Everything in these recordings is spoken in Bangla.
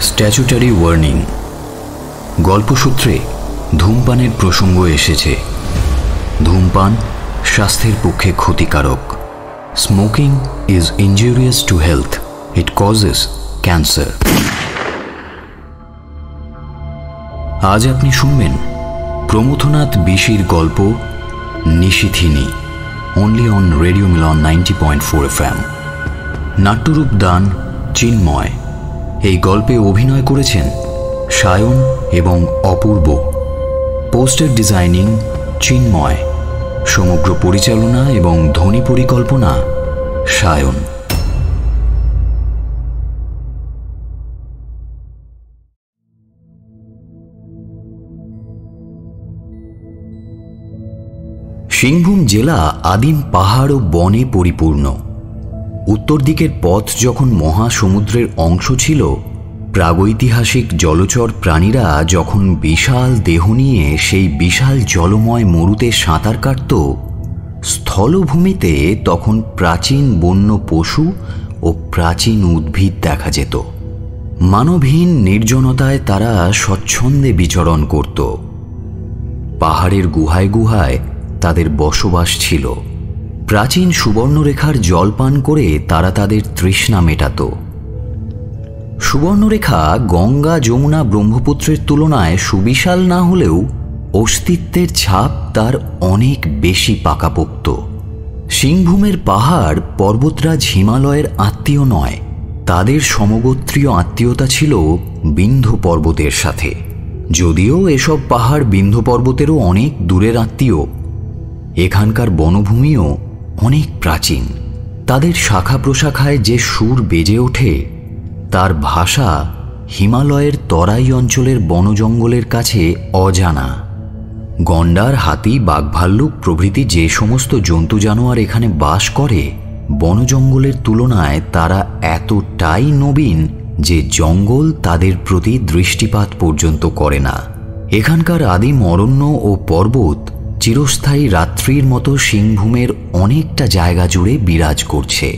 Statutory warning. গল্পসূত্রে ধূমপানের প্রসঙ্গ এসেছে। ধূমপান স্বাস্থ্যের পক্ষে ক্ষতিকারক। Smoking is injurious to health, it causes cancer. আজ আপনি শুনবেন প্রমথনাথ বিশির গল্প Nishithini, only on radio Milan 90.4 FM। নাট্যরূপ দান চিন্ময়। এই গল্পে অভিনয় করেছেন সায়ন এবং অপূর্ব। পোস্টার ডিজাইনিং চিন্ময়। সমগ্র পরিচালনা এবং ধ্বনি পরিকল্পনা সায়ন। সিংভূম জেলা আদিম পাহাড় ও বনে পরিপূর্ণ। উত্তর দিকের পথ যখন মহাসমুদ্রের অংশ ছিল, প্রাগৈতিহাসিক জলচর প্রাণীরা যখন বিশাল দেহ নিয়ে সেই বিশাল জলময় মরুতে সাঁতার কাটত, স্থলভূমিতে তখন প্রাচীন বন্য পশু ও প্রাচীন উদ্ভিদ দেখা যেত। মানবহীন নির্জনতায় তারা স্বচ্ছন্দে বিচরণ করত। পাহাড়ের গুহায় গুহায় তাদের বসবাস ছিল। প্রাচীন সুবর্ণরেখার জল পান করে তারা তাদের তৃষ্ণা মেটাত। সুবর্ণরেখা গঙ্গা, যমুনা, ব্রহ্মপুত্রের তুলনায় সুবিশাল না হলেও অস্তিত্বের ছাপ তার অনেক বেশি পাকাপোক্ত। সিংভূমের পাহাড় পর্বতরাজ হিমালয়ের আত্মীয় নয়, তাদের সমগোত্রীয় আত্মীয়তা ছিল বিন্ধ্য পর্বতের সাথে। যদিও এসব পাহাড় বিন্ধ্য পর্বতেরও অনেক দূরের আত্মীয়, এখানকার বনভূমিও অনেক প্রাচীন। তাদের শাখা প্রশাখায় যে সুর বেজে ওঠে, তার ভাষা হিমালয়ের তরাই অঞ্চলের বনজঙ্গলের কাছে অজানা। গন্ডার, হাতি, বাঘভাল্লুক প্রভৃতি যে সমস্ত জন্তু জানোয়ার এখানে বাস করে, বনজঙ্গলের তুলনায় তারা এতটাই নবীন যে জঙ্গল তাদের প্রতি দৃষ্টিপাত পর্যন্ত করে না। এখানকার আদিম অরণ্য ও পর্বত চিরস্থায়ী রাত্রির মতো সিংভূমের অনেকটা জায়গা জুড়ে বিরাজ করছে।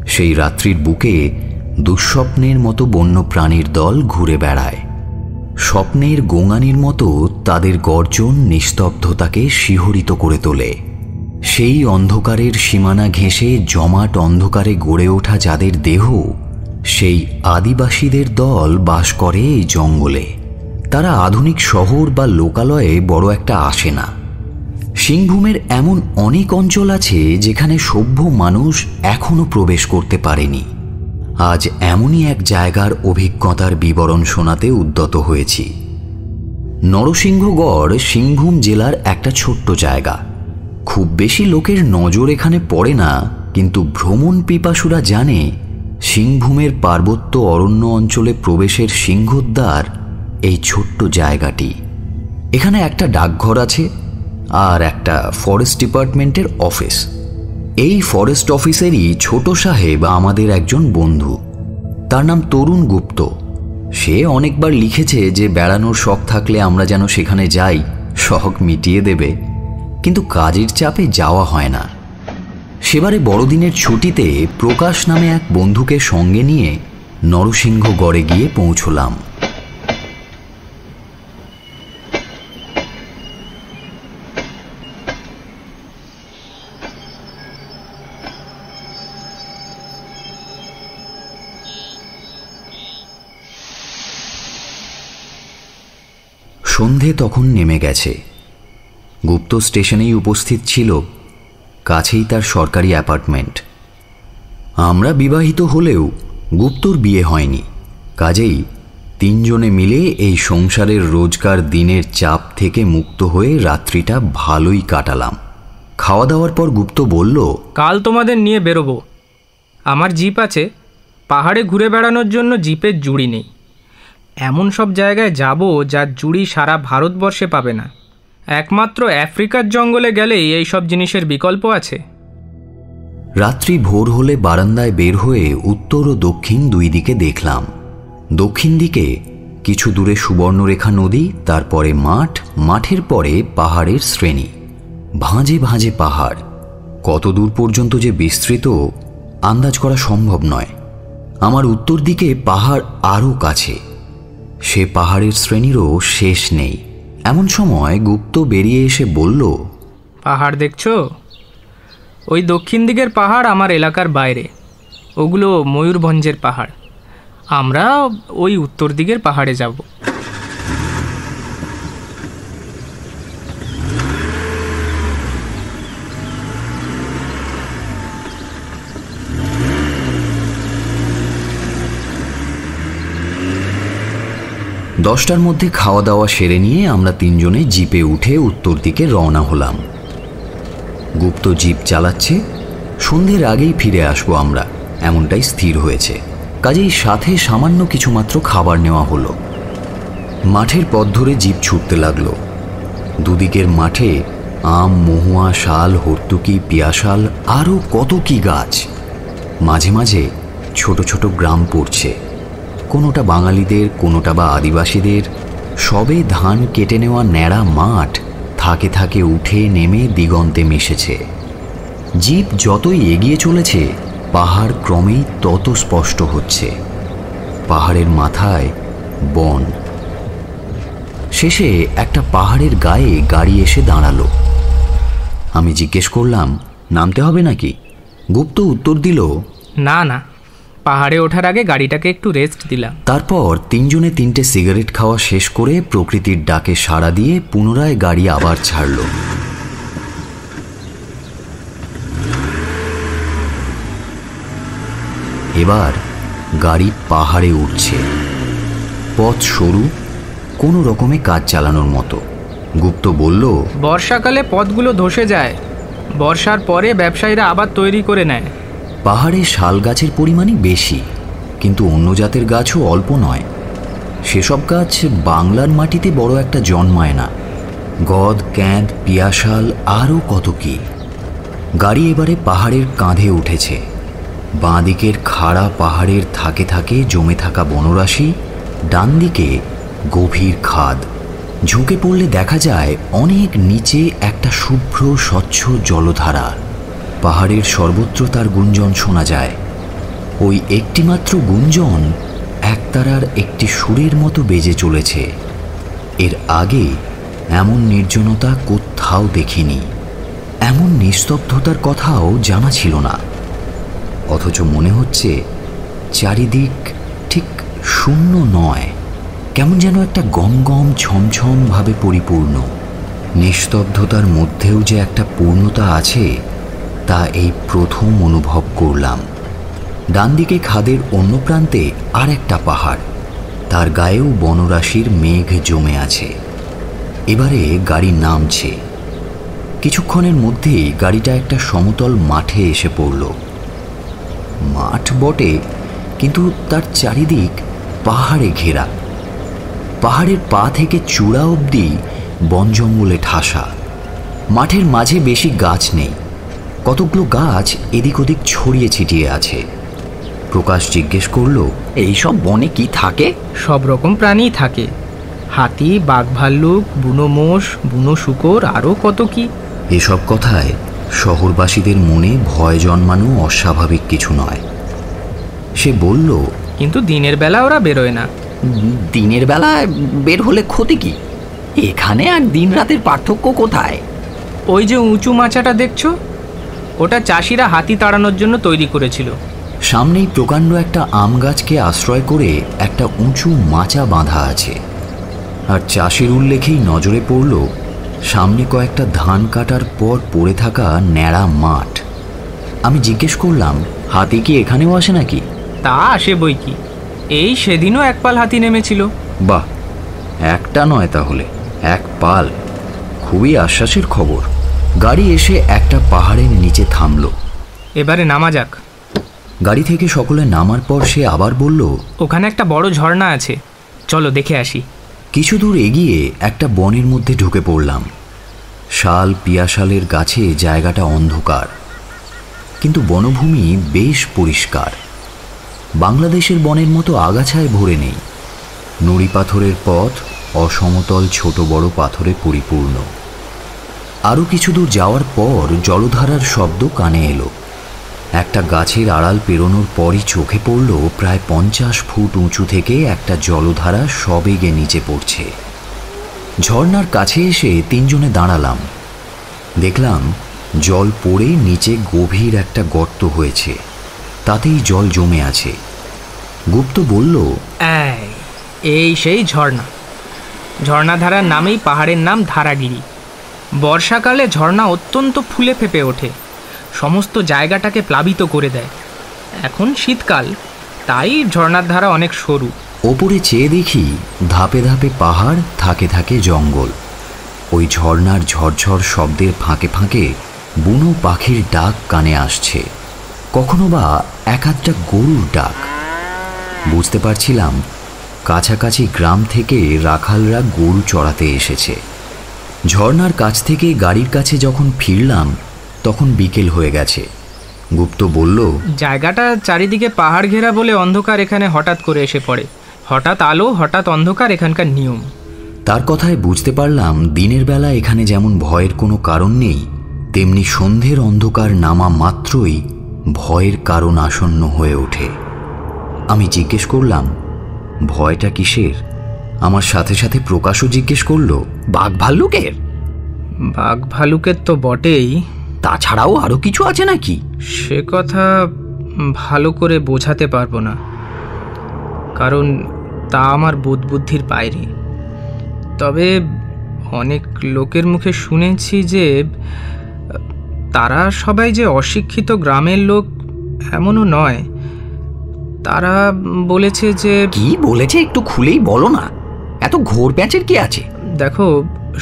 সেই রাত্রির বুকে দুঃস্বপ্নের মতো বন্য প্রাণীর দল ঘুরে বেড়ায়। স্বপ্নের গোঙানির মতো তাদের গর্জন নিস্তব্ধতাকে শিহরিত করে তোলে। সেই অন্ধকারের সীমানা ঘেঁষে জমাট অন্ধকারে গড়ে ওঠা যাদের দেহ, সেই আদিবাসীদের দল বাস করে এই জঙ্গলে। তারা আধুনিক শহর বা লোকালয়ে বড় একটা আসে না। সিংভূমের এমন অনেক অঞ্চল আছে যেখানে সভ্য মানুষ এখনো প্রবেশ করতে পারেনি। আজ এমনই এক জায়গার অভিজ্ঞতার বিবরণ শোনাতে উদ্যত হয়েছি। নরসিংহগড় সিংভূম জেলার একটা ছোট্ট জায়গা। খুব বেশি লোকের নজর এখানে পড়ে না, কিন্তু ভ্রমণ পিপাসুরা জানে সিংভূমের পার্বত্য অরণ্য অঞ্চলে প্রবেশের সিংহদ্বার এই ছোট্ট জায়গাটি। এখানে একটা ডাকঘর আছে আর একটা ফরেস্ট ডিপার্টমেন্টের অফিস। এই ফরেস্ট অফিসেরই ছোট সাহেব আমাদের একজন বন্ধু। তার নাম তরুণ গুপ্ত। সে অনেকবার লিখেছে যে বেড়ানোর শখ থাকলে আমরা যেন সেখানে যাই, শখ মিটিয়ে দেবে, কিন্তু কাজের চাপে যাওয়া হয় না। সেবারে বড়দিনের ছুটিতে প্রকাশ নামে এক বন্ধুকে সঙ্গে নিয়ে নরসিংহগড়ে গিয়ে পৌঁছলাম। সন্ধে তখন নেমে গেছে। গুপ্ত স্টেশনেই উপস্থিত ছিল, কাছেই তার সরকারি অ্যাপার্টমেন্ট। আমরা বিবাহিত হলেও গুপ্তর বিয়ে হয়নি, কাজেই তিনজনে মিলে এই সংসারের রোজকার দিনের চাপ থেকে মুক্ত হয়ে রাত্রিটা ভালোই কাটালাম। খাওয়া দাওয়ার পর গুপ্ত বলল, কাল তোমাদের নিয়ে বেরোবো। আমার জিপ আছে, পাহাড়ে ঘুরে বেড়ানোর জন্য জিপের জুড়ি নেই। এমন সব জায়গায় যাব যার জুড়ি সারা ভারতবর্ষে পাবে না। একমাত্র আফ্রিকার জঙ্গলে গেলেই এই সব জিনিসের বিকল্প আছে। রাত্রি ভোর হলে বারান্দায় বের হয়ে উত্তর ও দক্ষিণ দুই দিকে দেখলাম। দক্ষিণ দিকে কিছু দূরে সুবর্ণরেখা নদী, তারপরে মাঠ, মাঠের পরে পাহাড়ের শ্রেণী। ভাঁজে ভাঁজে পাহাড়, কত দূর পর্যন্ত যে বিস্তৃত আন্দাজ করা সম্ভব নয়। আমার উত্তর দিকে পাহাড় আরও কাছে, সে পাহাড়ের শ্রেণীরও শেষ নেই। এমন সময় গুপ্ত বেরিয়ে এসে বলল, পাহাড় দেখছো? ওই দক্ষিণ দিকের পাহাড় আমার এলাকার বাইরে, ওগুলো ময়ূরভঞ্জের পাহাড়। আমরা ওই উত্তর দিকের পাহাড়ে যাব। দশটার মধ্যে খাওয়া দাওয়া সেরে নিয়ে আমরা তিনজনে জিপে উঠে উত্তর দিকে রওনা হলাম। গুপ্ত জিপ চালাচ্ছে, সন্ধ্যের আগেই ফিরে আসবো আমরা, এমনটাই স্থির হয়েছে। কাজেই সাথে সামান্য কিছুমাত্র খাবার নেওয়া হলো। মাঠের পথ ধরে জিপ ছুটতে লাগলো। দুদিকের মাঠে আম, মহুয়া, শাল, হর্তুকি, পিয়াশাল, আরও কত কি গাছ। মাঝে মাঝে ছোট ছোট গ্রাম পড়ছে, কোনোটা বাঙালিদের, কোনোটা বা আদিবাসীদের। সবে ধান কেটে নেওয়া ন্যাড়া মাঠ থাকে থাকে উঠে নেমে দিগন্তে মিশেছে। জিপ যতই এগিয়ে চলেছে, পাহাড় ক্রমেই তত স্পষ্ট হচ্ছে। পাহাড়ের মাথায় বন। শেষে একটা পাহাড়ের গায়ে গাড়ি এসে দাঁড়ালো। আমি জিজ্ঞেস করলাম, নামতে হবে নাকি? গুপ্ত উত্তর দিল, না না, পাহাড়ে ওঠার আগে গাড়িটাকে একটু রেস্ট দিলাম। তারপর তিনজনে তিনটে সিগারেট খাওয়া শেষ করে প্রকৃতির ডাকে সাড়া দিয়ে পুনরায় গাড়ি আবার ছাড়ল। এবার গাড়ি পাহাড়ে উঠছে। পথ সরু, কোনো রকমে কাজ চালানোর মতো। গুপ্ত বলল, বর্ষাকালে পথগুলো ধসে যায়, বর্ষার পরে ব্যবসায়ীরা আবার তৈরি করে নেয়। পাহাড়ে শাল গাছের পরিমাণই বেশি, কিন্তু অন্য জাতের গাছও অল্প নয়। সেসব গাছ বাংলার মাটিতে বড় একটা জন্মায় না। গদ, ক্যাঁদ, পিয়াশাল, আরও কত কি। গাড়ি এবারে পাহাড়ের কাঁধে উঠেছে। বাঁ দিকের খাড়া পাহাড়ের থাকে থাকে জমে থাকা বনরাশি, ডান দিকে গভীর খাদ। ঝুঁকে পড়লে দেখা যায় অনেক নিচে একটা শুভ্র স্বচ্ছ জলধারা। পাহাড়ের সর্বত্র তার গুঞ্জন শোনা যায়। ওই একটিমাত্র গুঞ্জন একতারার একটি সুরের মতো বেজে চলেছে। এর আগে এমন নির্জনতা কোথাও দেখিনি, এমন নিস্তব্ধতার কথাও জানা ছিল না। অথচ মনে হচ্ছে চারিদিক ঠিক শূন্য নয়, কেমন যেন একটা গম গম ছমছম ভাবে পরিপূর্ণ। নিস্তব্ধতার মধ্যেও যে একটা পূর্ণতা আছে, তা এই প্রথম অনুভব করলাম। ডান দিকে খাদের অন্য প্রান্তে আর একটা পাহাড়, তার গায়েও বনরাশির মেঘ জমে আছে। এবারে গাড়ি নামছে। কিছুক্ষণের মধ্যেই গাড়িটা একটা সমতল মাঠে এসে পড়ল। মাঠ বটে, কিন্তু তার চারিদিক পাহাড়ে ঘেরা। পাহাড়ের পা থেকে চূড়া অবধি বন জঙ্গলে ঠাসা। মাঠের মাঝে বেশি গাছ নেই, কতগুলো গাছ এদিক ওদিক ছড়িয়ে ছিটিয়ে আছে। প্রকাশ জিজ্ঞেস করল, এইসব বনে কি থাকে? সব রকম প্রাণী থাকে, হাতি, বাঘ, ভাল্লুক, বুনো মোষ, বুনো শূকর, আরও কত কি। এসব কথায় শহরবাসীদের মনে ভয় জন্মানো অস্বাভাবিক কিছু নয়। সে বলল, কিন্তু দিনের বেলা ওরা বেরোয় না। দিনের বেলায় বের হলে ক্ষতি কি? এখানে আর দিন রাতের পার্থক্য কোথায়? ওই যে উঁচু মাচাটা দেখছো, ওটা চাষিরা হাতি তাড়ানোর জন্য তৈরি করেছিল। সামনেই প্রকাণ্ড একটা আম গাছকে আশ্রয় করে একটা উঁচু মাচা বাঁধা আছে। আর চাষের উল্লেখেই নজরে পড়ল সামনে কয়েকটা ধান কাটার পর পড়ে থাকা ন্যাড়া মাঠ। আমি জিজ্ঞেস করলাম, হাতি কি এখানেও আসে নাকি? তা আসে বই কি, এই সেদিনও এক পাল হাতি নেমেছিল। বাহ, একটা নয় তাহলে, এক পাল। খুবই আশ্বাসের খবর। গাড়ি এসে একটা পাহাড়ের নিচে থামল। এবারে নামা যাক। গাড়ি থেকে সকলে নামার পর সে আবার বলল, ওখানে একটা বড় ঝর্ণা আছে, চলো দেখে আসি। কিছু দূর এগিয়ে একটা বনের মধ্যে ঢুকে পড়লাম। শাল, পিয়াশালের গাছে জায়গাটা অন্ধকার, কিন্তু বনভূমি বেশ পরিষ্কার। বাংলাদেশের বনের মতো আগাছায় ভরে নেই। নুড়ি পাথরের পথ, অসমতল ছোট বড় পাথরে পরিপূর্ণ। আরও কিছু দূর যাওয়ার পর জলধারার শব্দ কানে এলো। একটা গাছের আড়াল পেরোনোর পরই চোখে পড়ল প্রায় 50 ফুট উঁচু থেকে একটা জলধারা সবেগে নিচে পড়ছে। ঝর্ণার কাছে এসে তিনজনে দাঁড়ালাম। দেখলাম জল পড়ে নিচে গভীর একটা গর্ত হয়েছে, তাতেই জল জমে আছে। গুপ্ত বলল, এই সেই ঝর্ণা। ঝর্ণাধারার নামেই পাহাড়ের নাম ধারাগিরি। বর্ষাকালে ঝর্ণা অত্যন্ত ফুলে ফেপে ওঠে, সমস্ত জায়গাটাকে প্লাবিত করে দেয়। এখন শীতকাল, তাই ঝর্ণার ধারা অনেক সরু। ওপরে চেয়ে দেখি ধাপে ধাপে পাহাড়, থাকে থাকে জঙ্গল। ওই ঝর্ণার ঝরঝর শব্দের ফাঁকে ফাঁকে বুনো পাখির ডাক কানে আসছে, কখনো বা এক আধটা গরুর ডাক। বুঝতে পারছিলাম কাছাকাছি গ্রাম থেকে রাখালরা গরু চড়াতে এসেছে। ঝর্ণার কাছ থেকে গাড়ির কাছে যখন ফিরলাম তখন বিকেল হয়ে গেছে। গুপ্ত বলল, জায়গাটা চারিদিকে পাহাড় ঘেরা বলে অন্ধকার এখানে হঠাৎ করে এসে পড়ে। হঠাৎ আলো, হঠাৎ অন্ধকার এখানকার নিয়ম। তার কথায় বুঝতে পারলাম দিনের বেলা এখানে যেমন ভয়ের কোনো কারণ নেই, তেমনি সন্ধ্যের অন্ধকার নামা মাত্রই ভয়ের কারণ আসন্ন হয়ে ওঠে। আমি জিজ্ঞেস করলাম, ভয়টা কিসের? আমার সাথে সাথে প্রকাশও জিজ্ঞেস করল, বাঘ ভাল্লুকের? বাঘ ভালুকের তো বটেই, তাছাড়াও আরো কিছু আছে নাকি? সে কথা ভালো করে বোঝাতে পারবো না, কারণ তা আমার বোধবুদ্ধির বাইরে। তবে অনেক লোকের মুখে শুনেছি যে তারা সবাই যে অশিক্ষিত গ্রামের লোক এমনও নয়। তারা বলেছে যে... কি বলেছে একটু খুলেই বলো না, এত ঘোর প্যাঁচের কি আছে? দেখো,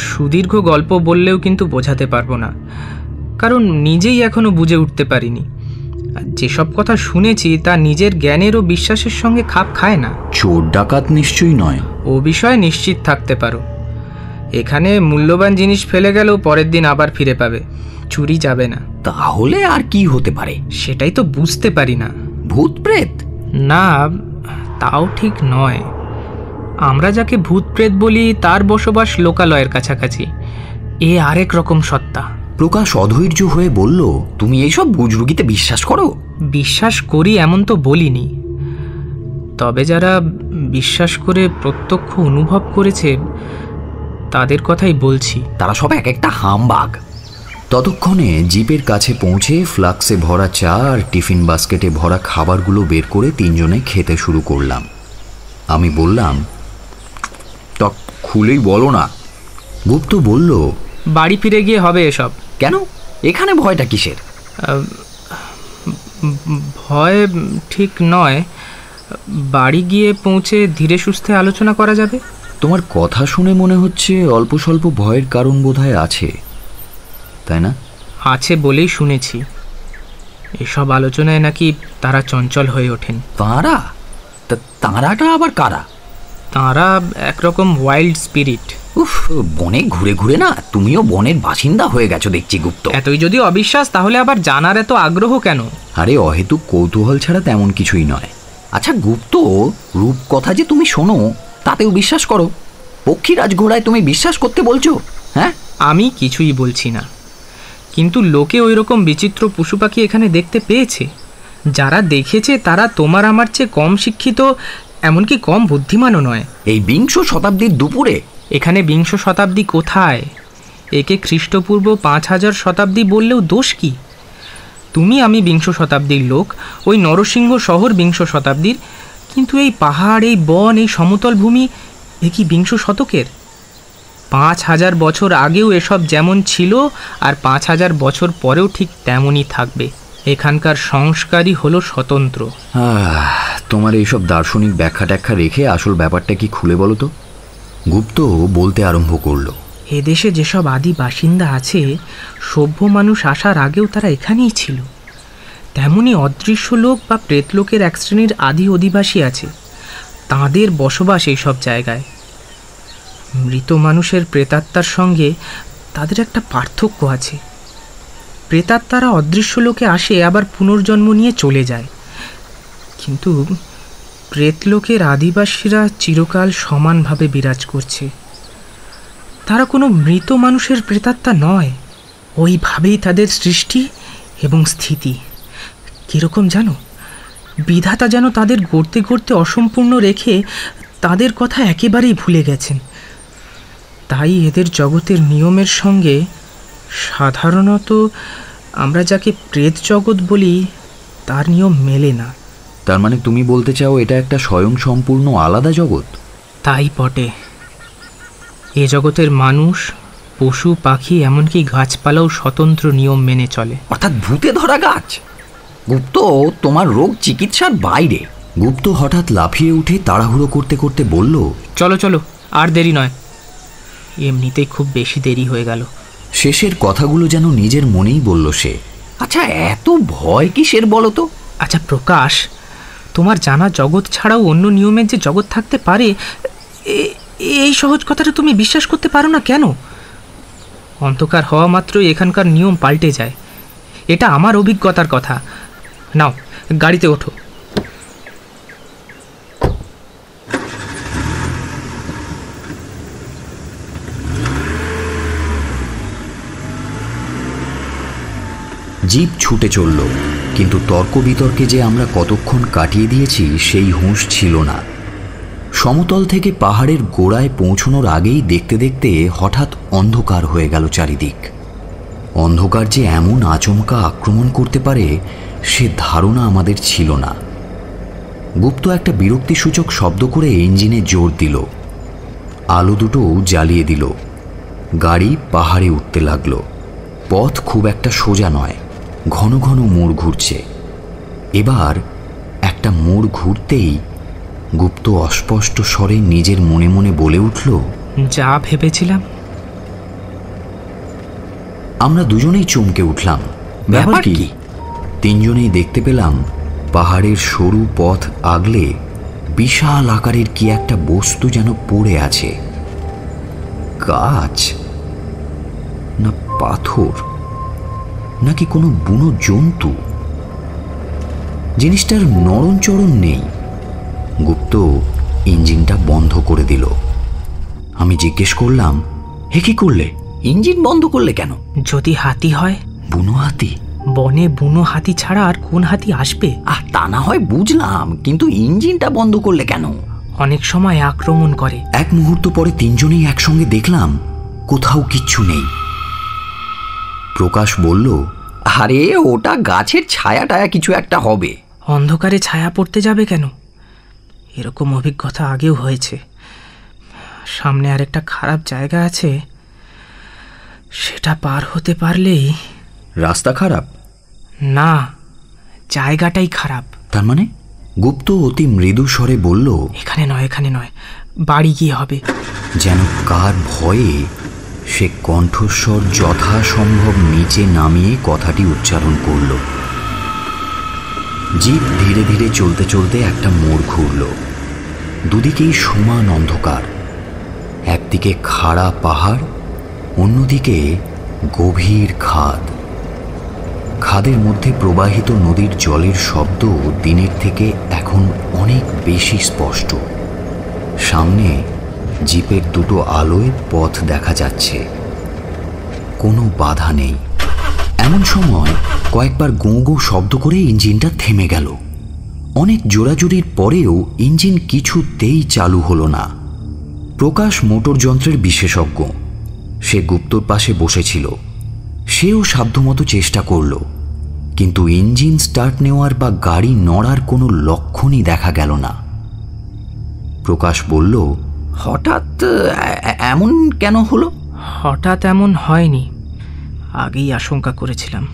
সুদীর্ঘ গল্প বললেও কিন্তু বোঝাতে পারবো না, কারণ নিজেই এখনো বুঝে উঠতে পারিনি। যেসব কথা শুনেছি তা নিজের জ্ঞানের ও বিশ্বাসের সঙ্গে খাপ খায় না। চোর ডাকাত নিশ্চয়ই নয়, ও বিষয়ে নিশ্চিত থাকতে পারো। এখানে মূল্যবান জিনিস ফেলে গেলেও পরের দিন আবার ফিরে পাবে, চুরি যাবে না। তাহলে আর কি হতে পারে? সেটাই তো বুঝতে পারি না। ভূত প্রেত? না, তাও ঠিক নয়। আমরা যাকে ভূত প্রেত বলি তার বসবাস লোকালয়ের কাছাকাছি। এ আরেক রকম সত্তা। প্রকাশ অধৈর্য হয়ে বলল, তুমি এইসব বুজরুগিতে বিশ্বাস করো? বিশ্বাস করি এমন তো বলিনি, তবে যারা বিশ্বাস করে প্রত্যক্ষ অনুভব করেছে তাদের কথাই বলছি। তারা সব এক একটা হামবাগ। ততক্ষণে জিপের কাছে পৌঁছে ফ্লাক্সে ভরা চা আর টিফিন বাস্কেটে ভরা খাবারগুলো বের করে তিনজনে খেতে শুরু করলাম। আমি বললাম, তা খুলেই বলো না। গুপ্ত বলল, বাড়ি ফিরে গিয়ে হবে এসব। কেন? এখানে ভয়টা কিসের? ভয় ঠিক নয়, বাড়ি গিয়ে পৌঁছে ধীরে সুস্থে আলোচনা করা যাবে। তোমার কথা শুনে মনে হচ্ছে অল্প স্বল্প ভয়ের কারণ বোধহয় আছে, তাই না? আছে বলেই শুনেছি। এসব আলোচনায় নাকি তারা চঞ্চল হয়ে ওঠেন। তারা? তারাটা আবার কারা? তারা একরকম ওয়াইল্ড স্পিরিট। উফ, বনে ঘুরে ঘুরে না তুমিও বনের বাসিন্দা হয়ে গেছো দেখছি গুপ্ত। এতই যদি অবিশ্বাস, তাহলে আবার জানার এত আগ্রহ কেন? আরে অহেতুক কৌতূহল ছাড়া তেমন কিছুই নয়। আচ্ছা গুপ্ত, রূপকথা যে তুমি শোনো তাতেও বিশ্বাস করো? পক্ষীরাজ ঘোড়ায় তুমি বিশ্বাস করতে বলছো? হ্যাঁ, আমি কিছুই বলছি না, কিন্তু লোকে ওই রকম বিচিত্র পশু পাখি এখানে দেখতে পেয়েছে। যারা দেখেছে তারা তোমার আমার চেয়ে কম শিক্ষিত, এমনকি কম বুদ্ধিমানও নয়। এই বিংশ শতাব্দীর দুপুরে? এখানে বিংশ শতাব্দী কোথায়? একে খ্রিস্টপূর্ব 5000 শতাব্দী বললেও দোষ কি? তুমি আমি বিংশ শতাব্দীর লোক, ওই নরসিংহ শহর বিংশ শতাব্দীর, কিন্তু এই পাহাড়, এই বন, এই সমতল ভূমি, এ কি বিংশ শতকের? 5000 বছর আগেও এসব যেমন ছিল আর 5000 বছর পরেও ঠিক তেমনই থাকবে। এখানকার সংস্কারই হলো স্বতন্ত্র। তোমার এইসব দার্শনিক ব্যাখ্যা ট্যাখ্যা রেখে আসল ব্যাপারটা কি খুলে বলো তো। গুপ্ত বলতে আরম্ভ করলো, এদেশে যেসব আদি বাসিন্দা আছে, সভ্য মানুষ আসার আগেও তারা এখানেই ছিল। তেমনি অদৃশ্য লোক বা প্রেতলোকের এক শ্রেণীর আদি অধিবাসী আছে, তাঁদের বসবাস এইসব জায়গায়। মৃত মানুষের প্রেতাত্মার সঙ্গে তাদের একটা পার্থক্য আছে। প্রেতাত্মারা অদৃশ্য লোকে আসে, আবার পুনর্জন্ম নিয়ে চলে যায়, কিন্তু প্রেতলোকের আদিবাসীরা চিরকাল সমানভাবে বিরাজ করছে। তারা কোনো মৃত মানুষের প্রেতাত্মা নয়, ওইভাবেই তাদের সৃষ্টি এবং স্থিতি। কীরকম জানো, বিধাতা যেন তাদের গড়তে গড়তে অসম্পূর্ণ রেখে তাদের কথা একেবারেই ভুলে গেছেন। তাই এদের জগতের নিয়মের সঙ্গে সাধারণত আমরা যাকে প্রেত জগৎ বলি তার নিয়ম মেলে না। তার মানে তুমি বলতে চাও এটা একটা স্বয়ং সম্পূর্ণ আলাদা জগৎ? তাই বটে। এ জগতের মানুষ, পশু পাখি, এমনকি গাছপালাও স্বতন্ত্র নিয়ম মেনে চলে। অর্থাৎ ভূতে ধরা গাছ। গুপ্ত, তোমার রোগ চিকিৎসার বাইরে। গুপ্ত হঠাৎ লাফিয়ে উঠে তাড়াহুড়ো করতে করতে বলল, চলো চলো, আর দেরি নয়, এমনিতেই খুব বেশি দেরি হয়ে গেল। শেষের কথাগুলো যেন নিজের মনেই বলল সে। আচ্ছা, এত ভয় কিসের বলো তো? আচ্ছা প্রকাশ, তোমার জানা জগৎ ছাড়াও অন্য নিয়মের যে জগৎ থাকতে পারে, এই সহজ কথাটা তুমি বিশ্বাস করতে পারো না কেন? অন্ধকার হওয়া মাত্রই এখানকার নিয়ম পাল্টে যায়, এটা আমার অভিজ্ঞতার কথা। নাও, গাড়িতে ওঠো। জিপ ছুটে চলল, কিন্তু তর্ক বিতর্কে যে আমরা কতক্ষণ কাটিয়ে দিয়েছি সেই হুঁশ ছিল না। সমতল থেকে পাহাড়ের গোড়ায় পৌঁছনোর আগেই দেখতে দেখতে হঠাৎ অন্ধকার হয়ে গেল চারিদিক। অন্ধকার যে এমন আচমকা আক্রমণ করতে পারে সে ধারণা আমাদের ছিল না। গুপ্ত একটা বিরক্তিসূচক শব্দ করে ইঞ্জিনে জোর দিল, আলো দুটো জ্বালিয়ে দিল। গাড়ি পাহাড়ে উঠতে লাগলো। পথ খুব একটা সোজা নয়, ঘন ঘন মোড় ঘুরছে। এবার একটা মোড় ঘুরতেই গুপ্ত অস্পষ্ট স্বরে নিজের মনে মনে বলে উঠল, যা ভেবেছিলাম। আমরা দুজনেই চমকে উঠলাম। ব্যাপার কি? তিনজনেই দেখতে পেলাম পাহাড়ের সরু পথ আগলে বিশাল আকারের কি একটা বস্তু যেন পড়ে আছে। গাছ না পাথর নাকি কোনো বুনো জন্তু? জিনিসটার নড়নচড়ন নেই। গুপ্ত ইঞ্জিনটা বন্ধ করে দিল। আমি জিজ্ঞেস করলাম, হে কি করলে? ইঞ্জিন বন্ধ করলে কেন? যদি হাতি হয়। বুনো হাতি? বনে বুনো হাতি ছাড়া আর কোন হাতি আসবে? তা না হয় বুঝলাম, কিন্তু ইঞ্জিনটা বন্ধ করলে কেন? অনেক সময় আক্রমণ করে। এক মুহূর্ত পরে তিনজনেই একসঙ্গে দেখলাম কোথাও কিচ্ছু নেই। প্রকাশ বলল, আরে ওটা গাছের ছায়া টায়া কিছু একটা হবে। অন্ধকারে ছায়া পড়তে যাবে কেন? এরকম অভিজ্ঞতা আগেও হয়েছে। সামনে আর একটা খারাপ জায়গা আছে, সেটা পার হতে পারলেই। রাস্তা খারাপ না, জায়গাটাই খারাপ। তার মানে? গুপ্ত অতি মৃদু স্বরে বলল, এখানে নয়, এখানে নয়, বাড়ি গিয়ে হবে। যেন কার ভয়ে সে কণ্ঠস্বর যথাসম্ভব নিচে নামিয়ে কথাটি উচ্চারণ করল। জিপ ধীরে ধীরে চলতে চলতে একটা মোড় ঘুরল। দুদিকেই সমান অন্ধকার। একদিকে খাড়া পাহাড়, অন্যদিকে গভীর খাদ। খাদের মধ্যে প্রবাহিত নদীর জলের শব্দ দিনের থেকে এখন অনেক বেশি স্পষ্ট। সামনে জিপের দুটো আলোয় পথ দেখা যাচ্ছে, কোনো বাধা নেই। এমন সময় কয়েকবার গোঁ গোঁ শব্দ করে ইঞ্জিনটা থেমে গেল। অনেক জোরাজুরির পরেও ইঞ্জিন কিছুতেই চালু হলো না। প্রকাশ মোটর যন্ত্রের বিশেষজ্ঞ, সে গুপ্তর পাশে বসেছিল। সেও সাধ্যমতো চেষ্টা করল, কিন্তু ইঞ্জিন স্টার্ট নেওয়ার বা গাড়ি নড়ার কোনো লক্ষণই দেখা গেল না। প্রকাশ বলল, হঠাৎ এমন কেন হলো? হঠাৎ এমন হয়নি, আগেই আশঙ্কা করেছিলাম।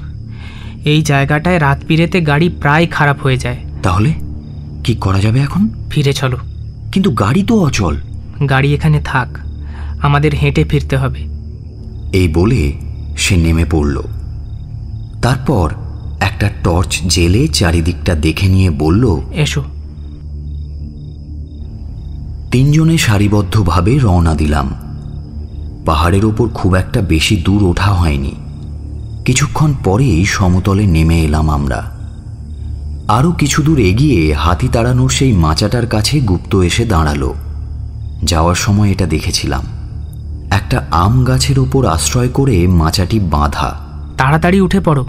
এই জায়গাটায় রাত বিরেতে গাড়ি প্রায় খারাপ হয়ে যায়। তাহলে কি করা যাবে এখন? ফিরে চলো। কিন্তু গাড়ি তো অচল। গাড়ি এখানে থাক, আমাদের হেঁটে ফিরতে হবে। এই বলে সে নেমে পড়ল। তারপর একটা টর্চ জেলে চারিদিকটা দেখে নিয়ে বলল, এসো। তিনজনে সারিবদ্ধভাবে রওনা দিলাম। পাহাড়ের ওপর খুব একটা বেশি দূর ওঠা হয়নি। কিছুক্ষণ পরেই সমতলে নেমে এলাম আমরা। আরও কিছু দূর এগিয়ে হাতি তাড়ানোর সেই মাচাটার কাছে গুপ্ত এসে দাঁড়ালো। যাওয়ার সময় এটা দেখেছিলাম, একটা আম গাছের ওপর আশ্রয় করে মাচাটি বাঁধা। তাড়াতাড়ি উঠে পড়ো,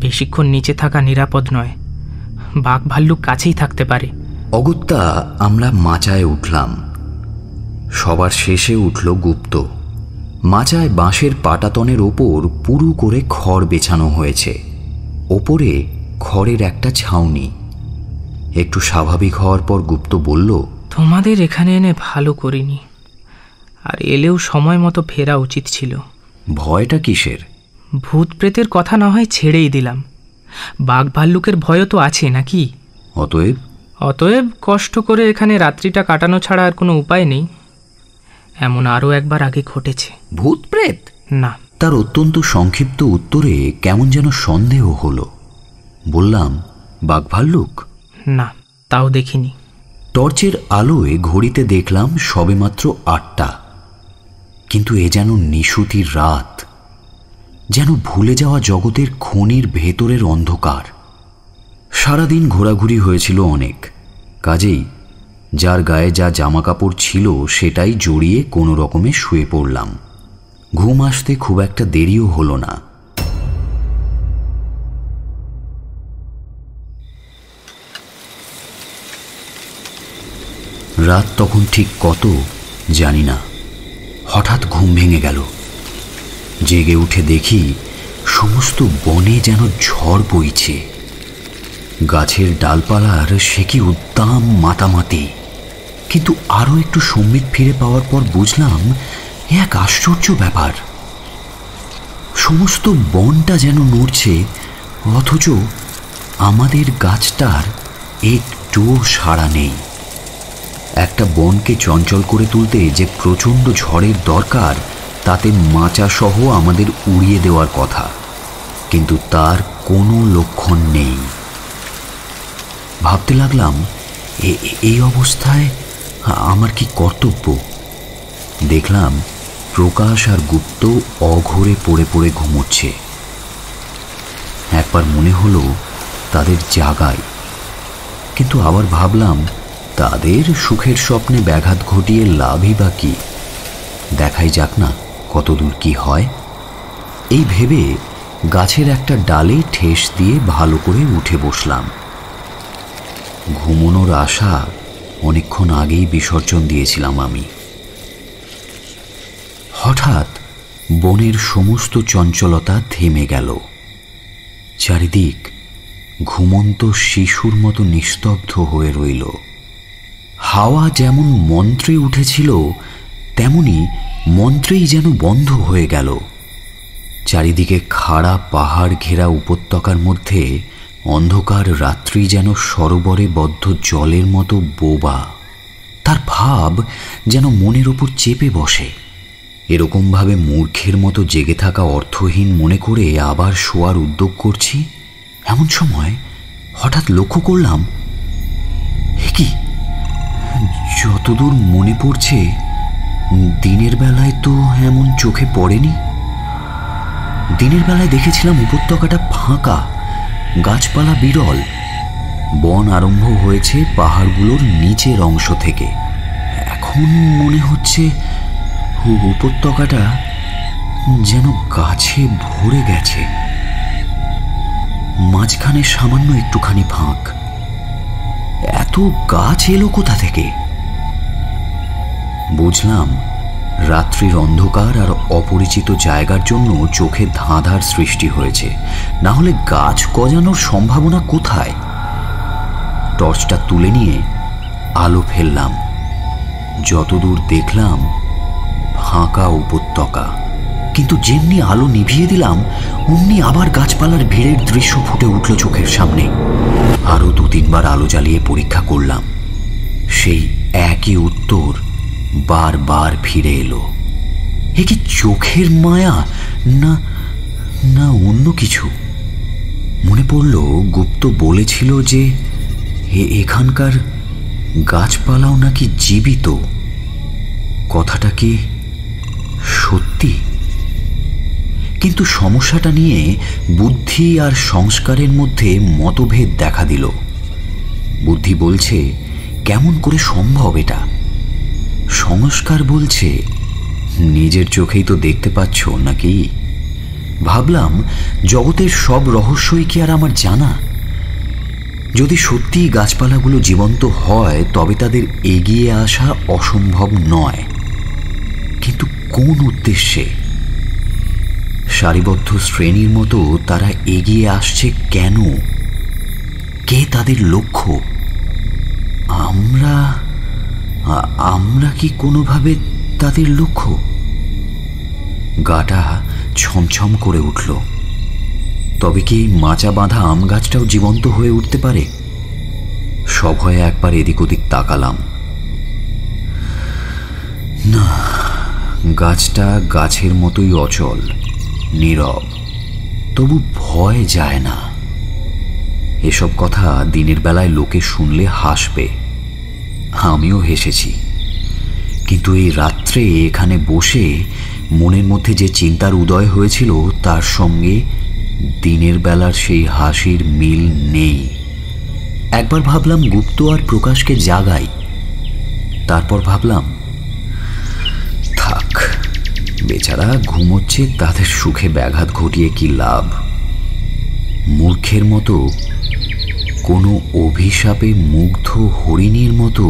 বেশিক্ষণ নিচে থাকা নিরাপদ নয়। বাঘ ভাল্লুক কাছেই থাকতে পারে। অগত্যা আমরা মাচায় উঠলাম। সবার শেষে উঠল গুপ্ত। মাচায় বাঁশের পাটাতনের ওপর পুরু করে খড় বেছানো হয়েছে, ওপরে খড়ের একটা ছাউনি। একটু স্বাভাবিক হওয়ার পর গুপ্ত বলল, তোমাদের এখানে এনে ভালো করিনি, আর এলেও সময় মতো ফেরা উচিত ছিল। ভয়টা কিসের? ভূত প্রেতের কথা না হয় ছেড়েই দিলাম, বাঘ ভাল্লুকের ভয়ও তো আছে নাকি? অতএব কষ্ট করে এখানে রাত্রিটা কাটানো ছাড়া আর কোনো উপায় নেই। এমন আরও একবার আগে ঘটেছে। ভূত প্রেত? না। তার অত্যন্ত সংক্ষিপ্ত উত্তরে কেমন যেন সন্দেহ হলো। বললাম, বাঘ ভাল্লুক? না, তাও দেখিনি। টর্চের আলোয় ঘড়িতে দেখলাম সবেমাত্র 8টা। কিন্তু এ যেন নিশুতির রাত, যেন ভুলে যাওয়া জগতের খনির ভেতরের অন্ধকার। সারাদিন ঘোরাঘুরি হয়েছিল অনেক, কাজেই যার গায়ে যা জামা কাপড় ছিল সেটাই জড়িয়ে কোনো রকমে শুয়ে পড়লাম। ঘুম আসতে খুব একটা দেরিও হলো না। রাত তখন ঠিক কত জানি না। হঠাৎ ঘুম ভেঙে গেল। জেগে উঠে দেখি সমস্ত বনে যেন ঝড় বইছে। গাছের ডালপালার সে কি উদ্দাম মাতামাতি। কিন্তু আরও একটু সম্বিত ফিরে পাওয়ার পর বুঝলাম এক আশ্চর্য ব্যাপার। সমস্ত বনটা যেন নড়ছে, অথচ আমাদের গাছটার একটুও সাড়া নেই। একটা বনকে চঞ্চল করে তুলতে যে প্রচণ্ড ঝড়ের দরকার, তাতে মাচা সহ আমাদের উড়িয়ে দেওয়ার কথা, কিন্তু তার কোনো লক্ষণ নেই। ভাবতে লাগলাম, এই অবস্থায় আমার কি কর্তব্য। দেখলাম প্রকাশ আর গুপ্ত অঘোরে পড়ে পড়ে ঘুমোচ্ছে। একবার মনে হলো তাদের জাগাই, কিন্তু আবার ভাবলাম তাদের সুখের স্বপ্নে ব্যাঘাত ঘটিয়ে লাভই বা কি। দেখাই যাক না কতদূর কি হয়। এই ভেবে গাছের একটা ডালে ঠেস দিয়ে ভালো করে উঠে বসলাম। ঘুমোনোর আশা অনেকক্ষণ আগেই বিসর্জন দিয়েছিলাম আমি। হঠাৎ বনের সমস্ত চঞ্চলতা থেমে গেল। চারিদিক ঘুমন্ত শিশুর মতো নিস্তব্ধ হয়ে রইল। হাওয়া যেমন মন্ত্রে উঠেছিল, তেমনি মন্ত্রেই যেন বন্ধ হয়ে গেল। চারিদিকে খাড়া পাহাড় ঘেরা উপত্যকার মধ্যে অন্ধকার রাত্রি যেন সরোবরে বদ্ধ জলের মতো বোবা। তার ভাব যেন মনের ওপর চেপে বসে। এরকমভাবে মূর্খের মতো জেগে থাকা অর্থহীন মনে করে আবার শোয়ার উদ্যোগ করছি। এমন সময় হঠাৎ লক্ষ্য করলাম, কি যতদূর মনে পড়ছে দিনের বেলায় তো এমন চোখে পড়েনি। দিনের বেলায় দেখেছিলাম উপত্যকাটা ফাঁকা, গাছপালা বিরল। বন আরম্ভ হয়েছে পাহাড়গুলোর নিচের অংশ থেকে। এখন মনে হচ্ছে উপত্যকাটা যেন গাছে ভরে গেছে। মাঝখানে সামান্য একটুখানি ফাঁক। এত গাছ এলো কোথা থেকে? বুঝলাম রাত্রির অন্ধকার আর অপরিচিত জায়গার জন্য চোখে ধাঁধার সৃষ্টি হয়েছে, না হলে গাছ গজানোর সম্ভাবনা কোথায়? টর্চটা তুলে নিয়ে আলো ফেললাম। যতদূর দেখলাম ফাঁকা উপত্যকা, কিন্তু যেমনি আলো নিভিয়ে দিলাম অমনি আবার গাছপালার ভিড়ের দৃশ্য ফুটে উঠল চোখের সামনে। আরো 2-3 বার আলো জ্বালিয়ে পরীক্ষা করলাম। সেই একই উত্তর বারবার ফিরে এলো। এ কি চোখের মায়া না না অন্য কিছু? মনে পড়ল গুপ্ত বলেছিল যে এখানকার গাছপালাও নাকি জীবিত। কথাটা কি সত্যি? কিন্তু সমস্যাটা নিয়ে বুদ্ধি আর সংস্কারের মধ্যে মতভেদ দেখা দিল। বুদ্ধি বলছে কেমন করে সম্ভব এটা। সংস্কার বলছে নিজের চোখেই তো দেখতে পাচ্ছ নাকি। ভাবলাম জগতের সব রহস্যই কি আর আমার জানা? যদি সত্যি গাছপালাগুলো জীবন্ত হয় তবে তাদের এগিয়ে আসা অসম্ভব নয়, কিন্তু কোন উদ্দেশ্যে? সারিবদ্ধ শ্রেণীর মতো তারা এগিয়ে আসছে কেন? কে তাদের লক্ষ্য? আমরা কি কোনোভাবে তাদের লক্ষ্য? গাটা ছমছম করে উঠল। তবে কি এই মাচা বাঁধা আম গাছটাও জীবন্ত হয়ে উঠতে পারে? সভয়ে একবার এদিক ওদিক তাকালাম। না, গাছটা গাছের মতোই অচল, নীরব, তবু ভয় যায় না। এসব কথা দিনের বেলায় লোকে শুনলে হাসবে, আমিও হেসেছি। কিন্তু এই রাত্রে এখানে বসে মনের মধ্যে যে চিন্তার উদয় হয়েছিল তার সঙ্গে দিনের বেলার সেই হাসির মিল নেই। একবার ভাবলাম গুপ্ত আর প্রকাশকে জাগাই, তারপর ভাবলাম থাক, বেচারা ঘুমোচ্ছে, তাদের সুখে ব্যাঘাত ঘটিয়ে কি লাভ। মূর্খের মতো, কোনো অভিশাপে মুগ্ধ হরিণীর মতো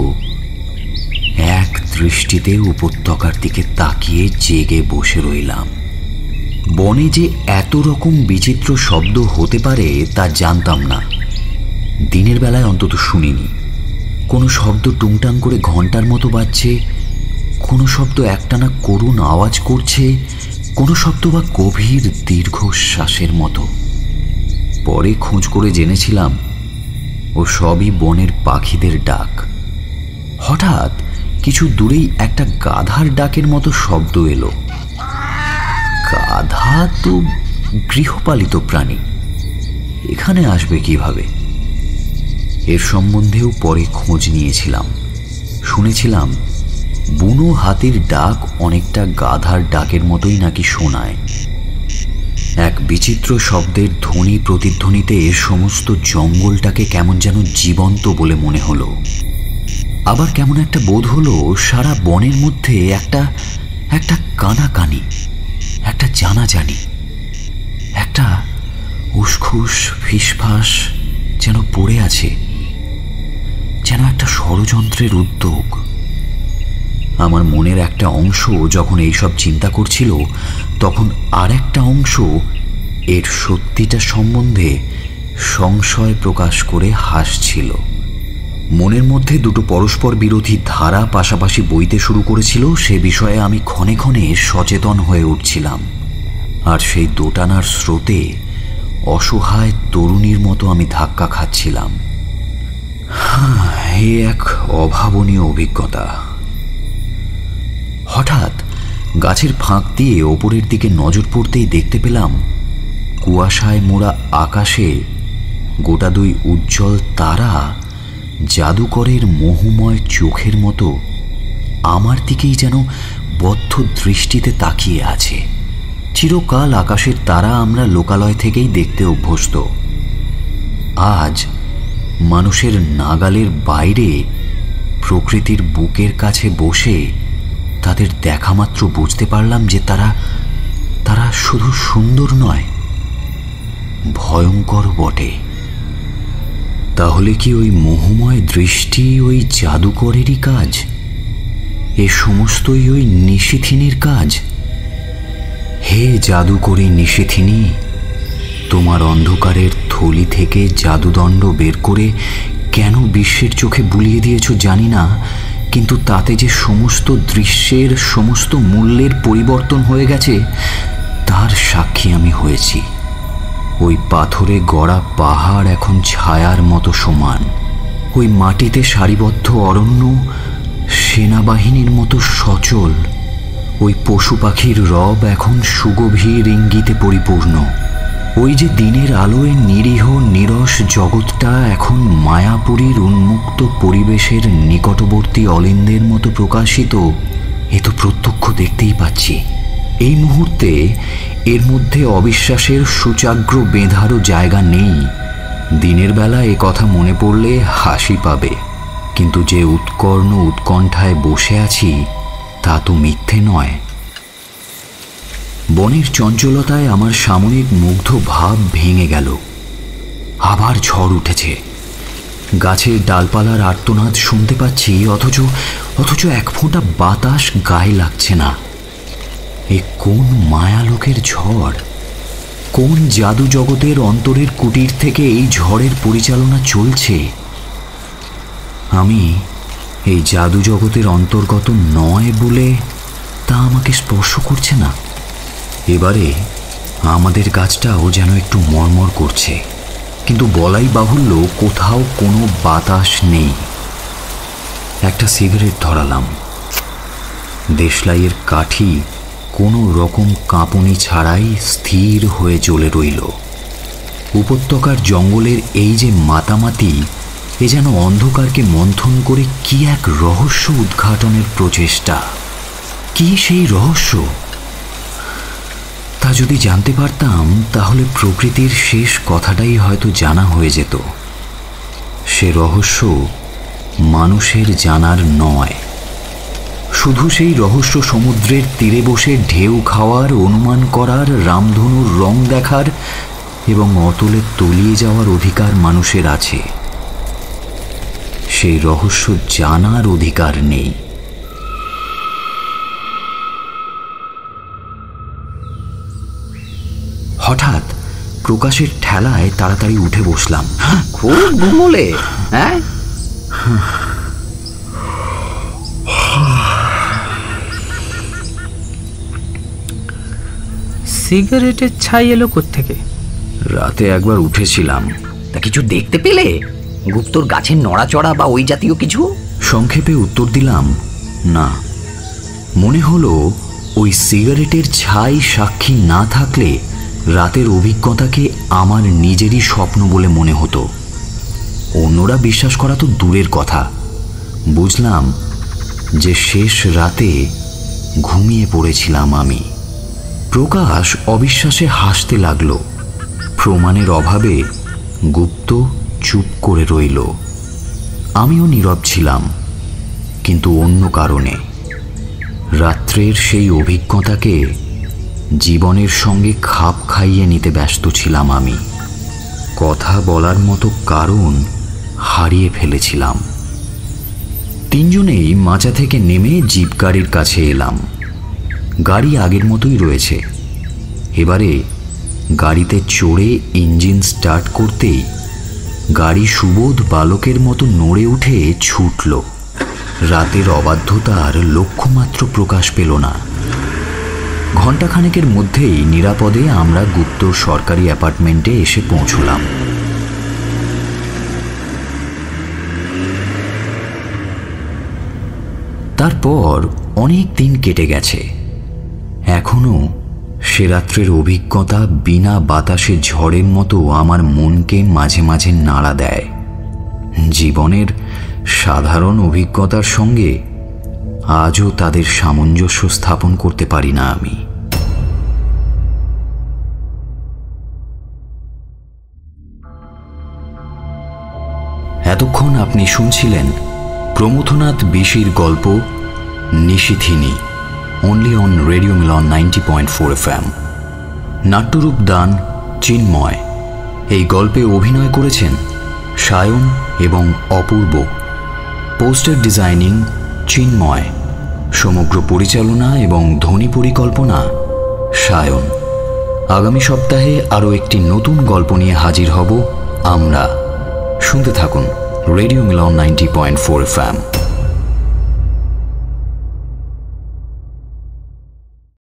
এক দৃষ্টিতে উপত্যকার দিকে তাকিয়ে জেগে বসে রইলাম। বনে যে এত রকম বিচিত্র শব্দ হতে পারে তা জানতাম না, দিনের বেলায় অন্তত শুনিনি। কোনো শব্দ টুংটাং করে ঘন্টার মতো বাজছে, কোনো শব্দ একটানা করুণ আওয়াজ করছে, কোনো শব্দ বা গভীর দীর্ঘশ্বাসের মতো। পরে খোঁজ করে জেনেছিলাম ও সবই বনের পাখিদের ডাক। হঠাৎ কিছু দূরেই একটা গাধার ডাকের মতো শব্দ এলো। গাধা তো গৃহপালিত প্রাণী, এখানে আসবে কিভাবে? এর সম্বন্ধেও পরে খোঁজ নিয়েছিলাম। শুনেছিলাম বুনো হাতির ডাক অনেকটা গাধার ডাকের মতোই নাকি শোনায়। এক বিচিত্র শব্দের ধ্বনি প্রতিধ্বনিতে সমস্ত জঙ্গলটাকে কেমন যেন জীবন্ত বলে মনে হলো। আবার কেমন একটা বোধ হলো সারা বনের মধ্যে একটা কানাকানি, একটা জানাজানি, একটা উসখুস ফিসফাস যেন পড়ে আছে, যেন একটা ষড়যন্ত্রের উদ্যোগ। আমার মনের একটা অংশ যখন এইসব চিন্তা করছিল, তখন আর একটা অংশ এর সত্যিটা সম্বন্ধে সংশয় প্রকাশ করে হাসছিল। মনের মধ্যে দুটো পরস্পর বিরোধী ধারা পাশাপাশি বইতে শুরু করেছিল, সে বিষয়ে আমি ক্ষণে ক্ষণে সচেতন হয়ে উঠছিলাম। আর সেই দোটানার স্রোতে অসহায় তরুণীর মতো আমি ধাক্কা খাচ্ছিলাম। এ এক অভাবনীয় অভিজ্ঞতা। হঠাৎ গাছের ফাঁক দিয়ে ওপরের দিকে নজর পড়তেই দেখতে পেলাম কুয়াশায় মোড়া আকাশে গোটা দুই উজ্জ্বল তারা জাদুকরের মোহময় চোখের মতো আমার দিকেই যেন বদ্ধ দৃষ্টিতে তাকিয়ে আছে। চিরকাল আকাশের তারা আমরা লোকালয় থেকেই দেখতে অভ্যস্ত। আজ মানুষের নাগালের বাইরে প্রকৃতির বুকের কাছে বসে তাদের দেখা মাত্র বুঝতে পারলাম যে তারা শুধু সুন্দর নয়, ভয়ঙ্কর বটে। তাহলে কি ওই মোহময় দৃষ্টি ওই জাদুকরেরই কাজ? এ সমস্তই ওই নিশিথিনীর কাজ? হে জাদুকরী নিশিথিনী, তোমার অন্ধকারের থলি থেকে জাদুদণ্ড বের করে কেন বিশ্বের চোখে বুলিয়ে দিয়েছ জানি না, কিন্তু তাতে যে সমস্ত দৃশ্যের সমস্ত মূল্যের পরিবর্তন হয়ে গেছে তার সাক্ষী আমি হয়েছি। ওই পাথরে গড়া পাহাড় এখন ছায়ার মতো সমান, ওই মাটিতে সারিবদ্ধ অরণ্য সেনাবাহিনীর মতো সচল, ওই পশু পাখির রব এখন সুগভীর ইঙ্গিতে পরিপূর্ণ। ওই যে দিনের আলোয় নিরীহ নিরস জগৎটা এখন মায়াপুরীর উন্মুক্ত পরিবেশের নিকটবর্তী অলিন্দের মতো প্রকাশিত, এ তো প্রত্যক্ষ দেখতেই পাচ্ছি। এই মুহূর্তে এর মধ্যে অবিশ্বাসের সূচাগ্র বেঁধারও জায়গা নেই। দিনের বেলা এ কথা মনে পড়লে হাসি পাবে, কিন্তু যে উৎকর্ণ উৎকণ্ঠায় বসে আছি তা তো মিথ্যে নয়। বনের চঞ্চলতায় আমার সাময়িক মুগ্ধ ভাব ভেঙে গেল। আবার ঝড় উঠেছে, গাছের ডালপালার আর্তনাদ শুনতে পাচ্ছি, অথচ এক ফোঁটা বাতাস গায়ে লাগছে না। এ কোন মায়ালোকের ঝড়! কোন জাদু জগতের অন্তরের কুটির থেকে এই ঝড়ের পরিচালনা চলছে? আমি এই জাদু জগতের অন্তর্গত নয় বলে তা আমাকে স্পর্শ করছে না। এবারে আমাদের গাছটাও যেন একটু মরমর করছে, কিন্তু বলাই বাহুল্য কোথাও কোনো বাতাস নেই। একটা সিগারেট ধরালাম। দেশলাইয়ের কাঠি কোনো রকম কাঁপুনি ছাড়াই স্থির হয়ে চলে রইল। উপত্যকার জঙ্গলের এই যে মাতামাতি, এ যেন অন্ধকারকে মন্থন করে কি এক রহস্য উদ্ঘাটনের প্রচেষ্টা। কি সেই রহস্য? তা যদি জানতে পারতাম তাহলে প্রকৃতির শেষ কথাটাই হয়তো জানা হয়ে যেত। সে রহস্য মানুষের জানার নয়, শুধু সেই রহস্য সমুদ্রের তীরে বসে ঢেউ খাওয়ার, অনুমান করার, রামধনুর রং দেখার এবং অতলে তলিয়ে যাওয়ার অধিকার মানুষের আছে। সেই রহস্য জানার অধিকার নেই। হঠাৎ প্রকাশের ঠেলায় তাড়াতাড়ি উঠে বসলাম। খুব ঘুমোলে? হ্যাঁ, সিগারেটের ছাই এলো কোত্থেকে? রাতে একবার উঠেছিলাম। তা কিছু দেখতে পেলে? গুপ্তর গাছের নড়াচড়া বা ওই জাতীয় কিছু? সংক্ষেপে উত্তর দিলাম, না। মনে হলো ওই সিগারেটের ছাই সাক্ষী না থাকলে রাতের অভিজ্ঞতাকে আমার নিজেরই স্বপ্ন বলে মনে হতো। অন্যরা বিশ্বাস করা তো দূরের কথা। বুঝলাম যে শেষ রাতে ঘুমিয়ে পড়েছিলাম আমি। প্রকাশ অবিশ্বাসে হাসতে লাগলো। প্রমাণের অভাবে গুপ্ত চুপ করে রইল। আমিও নীরব ছিলাম, কিন্তু অন্য কারণে। রাত্রের সেই অভিজ্ঞতাকে জীবনের সঙ্গে খাপ খাইয়ে নিতে ব্যস্ত ছিলাম আমি। কথা বলার মতো কারণ হারিয়ে ফেলেছিলাম। তিনজনেই মাচা থেকে নেমে জিপ গাড়ির কাছে এলাম। গাড়ি আগের মতোই রয়েছে। এবারে গাড়িতে চড়ে ইঞ্জিন স্টার্ট করতেই গাড়ি সুবোধ বালকের মতো নড়ে উঠে ছুটল। রাতের অবাধ্যতার লক্ষ্যমাত্র প্রকাশ পেল না। ঘণ্টাখানেকের মধ্যেই নিরাপদে আমরা গুপ্তর সরকারি অ্যাপার্টমেন্টে এসে পৌঁছলাম। তারপর অনেক দিন কেটে গেছে। এখনো সে রাত্রের অভিজ্ঞতা বিনা বাতাসে ঝড়ের মতো আমার মনকে মাঝে মাঝে নাড়া দেয়। জীবনের সাধারণ অভিজ্ঞতার সঙ্গে আজও তাদের সামঞ্জস্য স্থাপন করতে পারি না আমি। এতক্ষণ আপনি শুনছিলেন প্রমথনাথ বিশির গল্প নিশিথিনী, only on Radio Milan 90.4 FM। নাট্যরূপ দান চিন্ময়। এই গল্পে অভিনয় করেছেন সায়ন এবং অপূর্ব। পোস্টার ডিজাইনিং চিন্ময়। সমগ্র পরিচালনা এবং ধ্বনি পরিকল্পনা সায়ন। আগামী সপ্তাহে আরও একটি নতুন গল্প নিয়ে হাজির হব আমরা। শুনতে থাকুন রেডিও মিলন 90.4 FM।